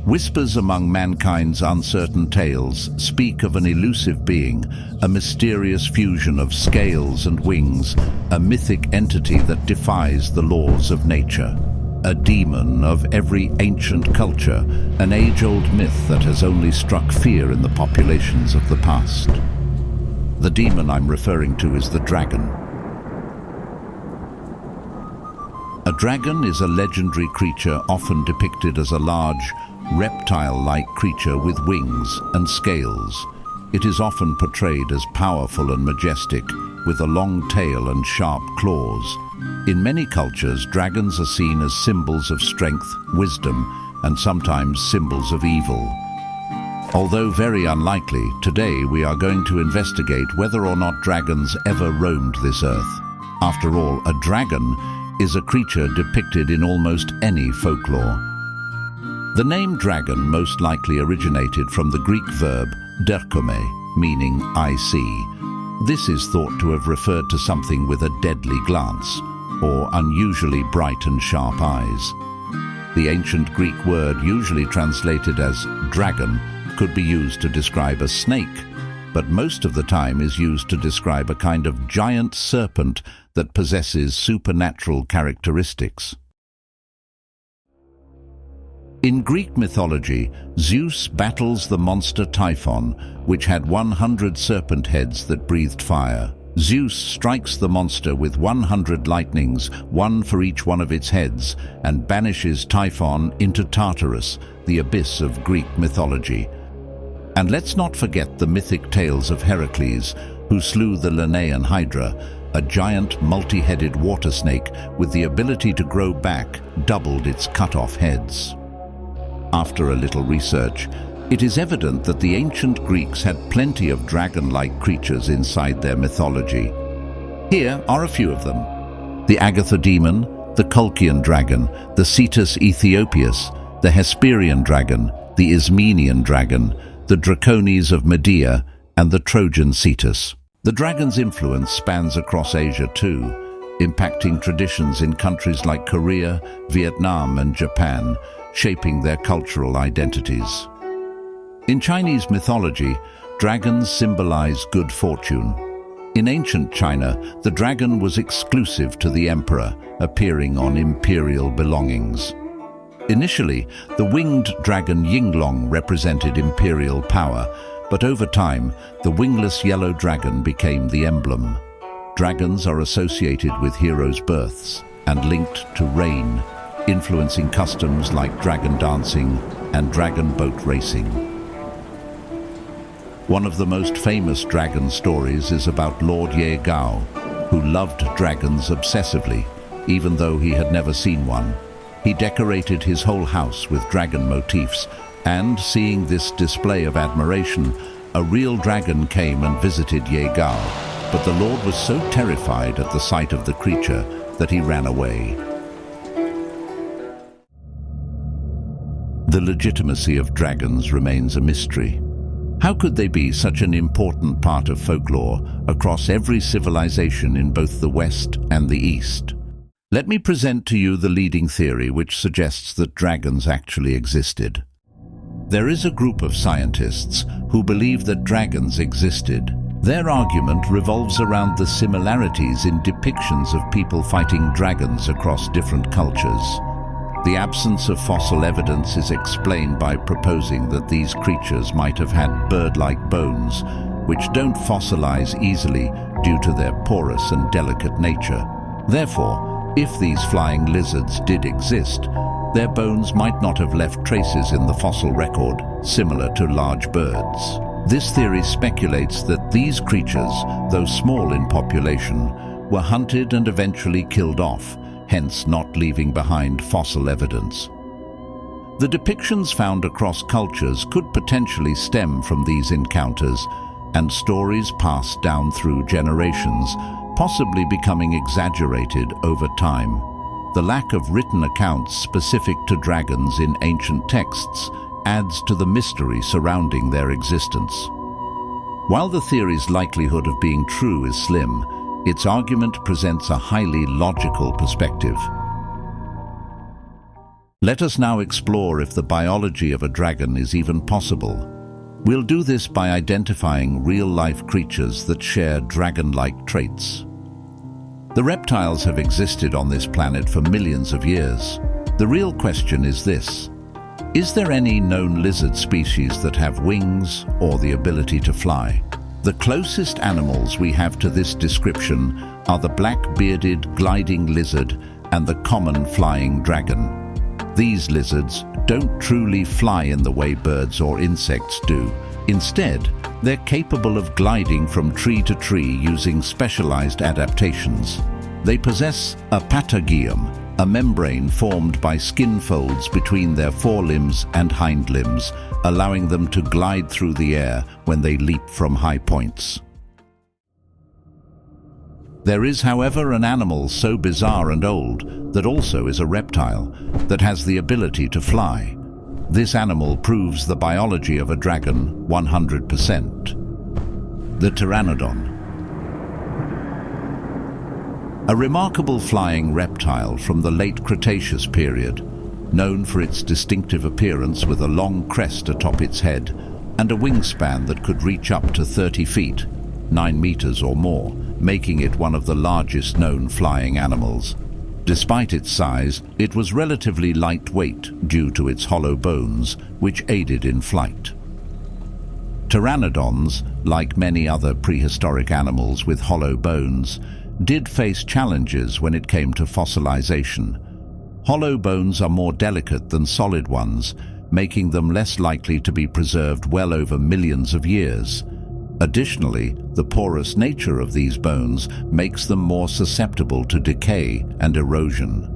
Whispers among mankind's uncertain tales speak of an elusive being, a mysterious fusion of scales and wings, a mythic entity that defies the laws of nature. A demon of every ancient culture, an age-old myth that has only struck fear in the populations of the past. The demon I'm referring to is the dragon. A dragon is a legendary creature often depicted as a large, reptile-like creature with wings and scales. It is often portrayed as powerful and majestic, with a long tail and sharp claws. In many cultures, dragons are seen as symbols of strength, wisdom, and sometimes symbols of evil. Although very unlikely, today we are going to investigate whether or not dragons ever roamed this earth. After all, a dragon is a creature depicted in almost any folklore. The name dragon most likely originated from the Greek verb derkome, meaning I see. This is thought to have referred to something with a deadly glance, or unusually bright and sharp eyes. The ancient Greek word, usually translated as dragon, could be used to describe a snake, but most of the time is used to describe a kind of giant serpent that possesses supernatural characteristics. In Greek mythology, Zeus battles the monster Typhon, which had 100 serpent heads that breathed fire. Zeus strikes the monster with 100 lightnings, one for each one of its heads, and banishes Typhon into Tartarus, the abyss of Greek mythology. And let's not forget the mythic tales of Heracles, who slew the Lenaean Hydra, a giant multi-headed water snake with the ability to grow back, doubled its cut-off heads. After a little research, it is evident that the ancient Greeks had plenty of dragon-like creatures inside their mythology. Here are a few of them: the Agatha demon, the Colchian dragon, the Cetus Ethiopius, the Hesperian dragon, the Ismenian dragon, the Dracones of Medea, and the Trojan Cetus. The dragon's influence spans across Asia too, impacting traditions in countries like Korea, Vietnam, and Japan, shaping their cultural identities. In Chinese mythology, dragons symbolize good fortune. In ancient China, the dragon was exclusive to the emperor, appearing on imperial belongings. Initially, the winged dragon Yinglong represented imperial power, but over time, the wingless yellow dragon became the emblem. Dragons are associated with heroes' births and linked to rain, influencing customs like dragon dancing and dragon boat racing. One of the most famous dragon stories is about Lord Ye Gao, who loved dragons obsessively, even though he had never seen one. He decorated his whole house with dragon motifs, and seeing this display of admiration, a real dragon came and visited Ye Gao, but the Lord was so terrified at the sight of the creature that he ran away. The legitimacy of dragons remains a mystery. How could they be such an important part of folklore across every civilization in both the West and the East? Let me present to you the leading theory which suggests that dragons actually existed. There is a group of scientists who believe that dragons existed. Their argument revolves around the similarities in depictions of people fighting dragons across different cultures. The absence of fossil evidence is explained by proposing that these creatures might have had bird-like bones, which don't fossilize easily due to their porous and delicate nature. Therefore, if these flying lizards did exist, their bones might not have left traces in the fossil record, similar to large birds. This theory speculates that these creatures, though small in population, were hunted and eventually killed off, hence not leaving behind fossil evidence. The depictions found across cultures could potentially stem from these encounters, and stories passed down through generations, possibly becoming exaggerated over time. The lack of written accounts specific to dragons in ancient texts adds to the mystery surrounding their existence. While the theory's likelihood of being true is slim, its argument presents a highly logical perspective. Let us now explore if the biology of a dragon is even possible. We'll do this by identifying real-life creatures that share dragon-like traits. The reptiles have existed on this planet for millions of years. The real question is this: is there any known lizard species that have wings or the ability to fly? The closest animals we have to this description are the black-bearded gliding lizard and the common flying dragon. These lizards don't truly fly in the way birds or insects do. Instead, they're capable of gliding from tree to tree using specialized adaptations. They possess a patagium, a membrane formed by skin folds between their forelimbs and hind limbs, allowing them to glide through the air when they leap from high points. There is, however, an animal so bizarre and old that also is a reptile that has the ability to fly. This animal proves the biology of a dragon 100%. The pteranodon. A remarkable flying reptile from the late Cretaceous period, known for its distinctive appearance with a long crest atop its head and a wingspan that could reach up to 30 feet, 9 meters or more, making it one of the largest known flying animals. Despite its size, it was relatively lightweight due to its hollow bones, which aided in flight. Pteranodons, like many other prehistoric animals with hollow bones, did face challenges when it came to fossilization. Hollow bones are more delicate than solid ones, making them less likely to be preserved well over millions of years. Additionally, the porous nature of these bones makes them more susceptible to decay and erosion.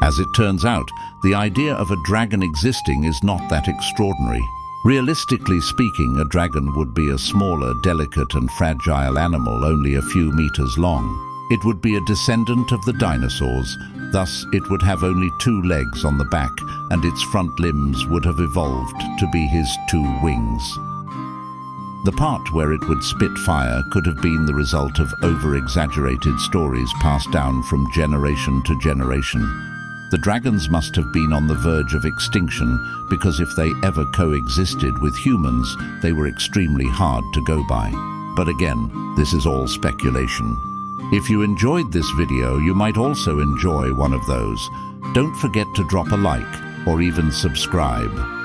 As it turns out, the idea of a dragon existing is not that extraordinary. Realistically speaking, a dragon would be a smaller, delicate and fragile animal only a few meters long. It would be a descendant of the dinosaurs, thus it would have only 2 legs on the back, and its front limbs would have evolved to be his 2 wings. The part where it would spit fire could have been the result of over-exaggerated stories passed down from generation to generation. The dragons must have been on the verge of extinction because if they ever coexisted with humans, they were extremely hard to go by. But again, this is all speculation. If you enjoyed this video, you might also enjoy one of those. Don't forget to drop a like or even subscribe.